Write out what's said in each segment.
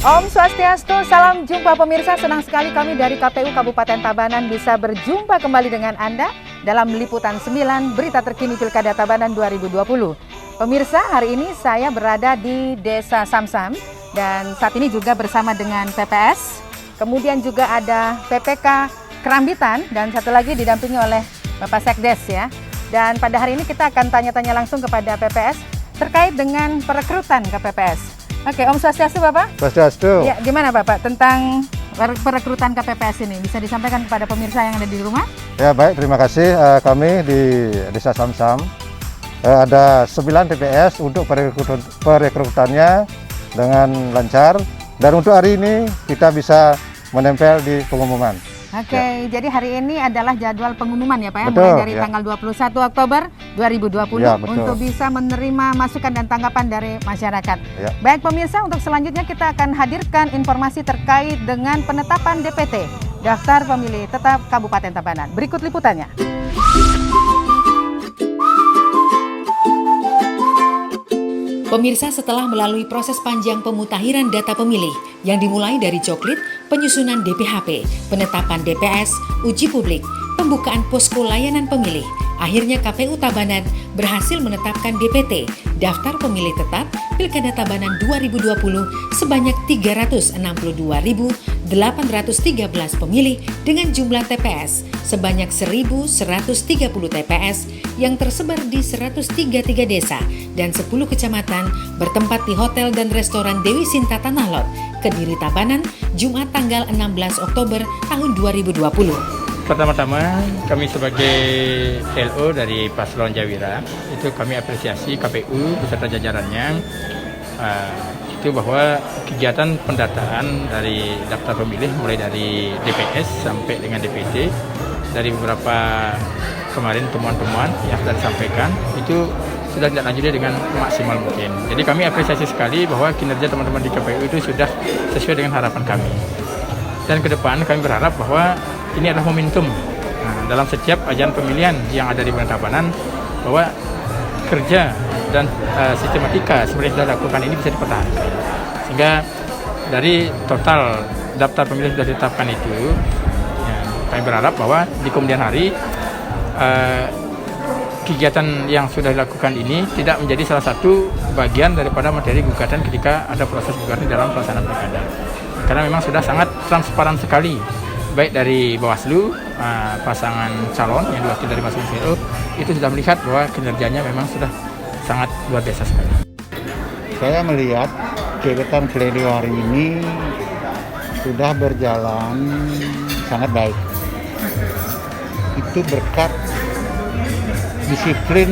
Om Swastiastu, salam jumpa pemirsa. Senang sekali kami dari KPU Kabupaten Tabanan bisa berjumpa kembali dengan Anda dalam liputan 9 berita terkini Pilkada Tabanan 2020. Pemirsa, hari ini saya berada di Desa Samsam dan saat ini juga bersama dengan PPS, kemudian juga ada PPK Kerambitan dan satu lagi didampingi oleh Bapak Sekdes ya. Dan pada hari ini kita akan tanya-tanya langsung kepada PPS terkait dengan perekrutan ke PPS. Oke, Om Swastiastu Bapak. Swastiastu. Ya, gimana Bapak tentang perekrutan KPPS ini? Bisa disampaikan kepada pemirsa yang ada di rumah? Ya baik, terima kasih. Kami di Desa Samsam ada 9 TPS untuk perekrutannya dengan lancar. Dan untuk hari ini kita bisa menempel di pengumuman. Oke, jadi hari ini adalah jadwal pengumuman ya Pak ya, Betul, mulai dari ya. tanggal 21 Oktober 2020 Ya, betul. untuk bisa menerima masukan dan tanggapan dari masyarakat. Ya. Baik pemirsa, untuk selanjutnya kita akan hadirkan informasi terkait dengan penetapan DPT, Daftar Pemilih Tetap Kabupaten Tabanan. Berikut liputannya. Pemirsa, setelah melalui proses panjang pemutakhiran data pemilih yang dimulai dari coklit, penyusunan DPHP, penetapan DPS, uji publik, pembukaan posko layanan pemilih, akhirnya KPU Tabanan berhasil menetapkan DPT, Daftar Pemilih Tetap Pilkada Tabanan 2020 sebanyak 362.813 pemilih dengan jumlah TPS sebanyak 1.130 TPS yang tersebar di 133 desa dan 10 kecamatan bertempat di hotel dan restoran Dewi Sinta Tanah Lot, Kediri Tabanan, Jumat tanggal 16 Oktober tahun 2020. Pertama-tama kami sebagai LO dari Paslon Jawira itu kami apresiasi KPU beserta jajarannya itu bahwa kegiatan pendataan dari daftar pemilih mulai dari DPS sampai dengan DPT dari beberapa kemarin temuan-temuan yang sudah disampaikan itu sudah tidak lanjutnya dengan maksimal mungkin. Jadi kami apresiasi sekali bahwa kinerja teman-teman di KPU itu sudah sesuai dengan harapan kami. Dan ke depan kami berharap bahwa ini adalah momentum dalam setiap ajan pemilihan yang ada di Tabanan bahwa kerja dan sistematika seperti yang sudah dilakukan ini bisa dipertahankan. Sehingga dari total daftar pemilih sudah ditetapkan itu, ya, kami berharap bahwa di kemudian hari kegiatan yang sudah dilakukan ini tidak menjadi salah satu bagian daripada materi gugatan ketika ada proses gugatan dalam pelaksanaan pilkada. Karena memang sudah sangat transparan sekali, baik dari Bawaslu, pasangan calon yang diwakili dari masing-masing LO, itu sudah melihat bahwa kinerjanya memang sudah sangat luar biasa sekali. Saya melihat kegiatan pledoi hari ini sudah berjalan sangat baik. Itu berkat disiplin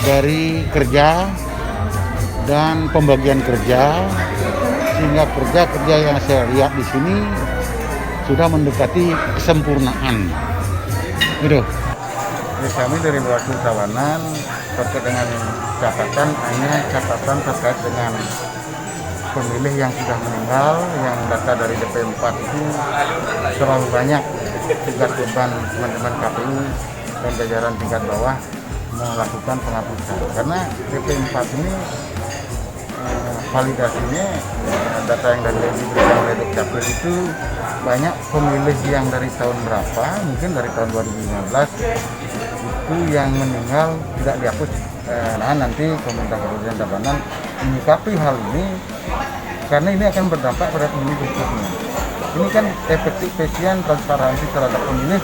dari kerja dan pembagian kerja, sehingga kerja-kerja yang saya lihat di sini sudah mendekati kesempurnaan. Gitu. Kami dari Bawaslu Tabanan terkait dengan catatan terkait dengan pemilih yang sudah meninggal, yang data dari DP4 itu terlalu banyak, sehingga teman-teman KPU dan jajaran tingkat bawah melakukan penghapusan. Karena DP4 ini validasinya data yang dari diberikan oleh Dukcapil itu banyak pemilih yang dari tahun berapa, mungkin dari tahun 2015 itu yang meninggal tidak dihapus. Nah nanti pemerintah Kabupaten Tabanan menyikapi hal ini karena ini akan berdampak pada pemilih berikutnya. Ini kan efektivitian transparansi terhadap pemilih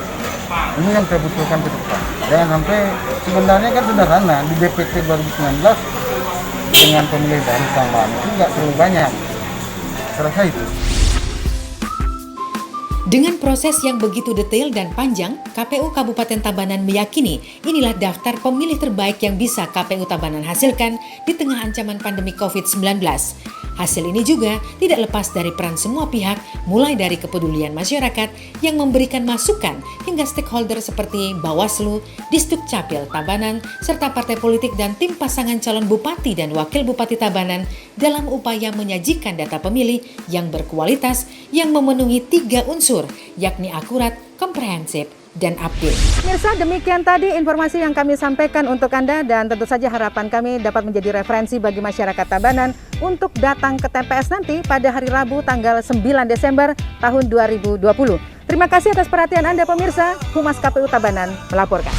ini yang kita butuhkan ke depan. Jangan sampai sebenarnya kan sederhana di DPT 2019 dengan pemilih baru tambahan itu nggak terlalu banyak. Saya rasa itu. Dengan proses yang begitu detail dan panjang, KPU Kabupaten Tabanan meyakini inilah daftar pemilih terbaik yang bisa KPU Tabanan hasilkan di tengah ancaman pandemi COVID-19. Hasil ini juga tidak lepas dari peran semua pihak, mulai dari kepedulian masyarakat yang memberikan masukan hingga stakeholder seperti Bawaslu, Disdukcapil Tabanan, serta partai politik dan tim pasangan calon bupati dan wakil bupati Tabanan dalam upaya menyajikan data pemilih yang berkualitas yang memenuhi 3 unsur, yakni akurat, komprehensif, dan update. Mirsa, demikian tadi informasi yang kami sampaikan untuk Anda dan tentu saja harapan kami dapat menjadi referensi bagi masyarakat Tabanan untuk datang ke TPS nanti pada hari Rabu tanggal 9 Desember tahun 2020. Terima kasih atas perhatian Anda pemirsa. Humas KPU Tabanan melaporkan.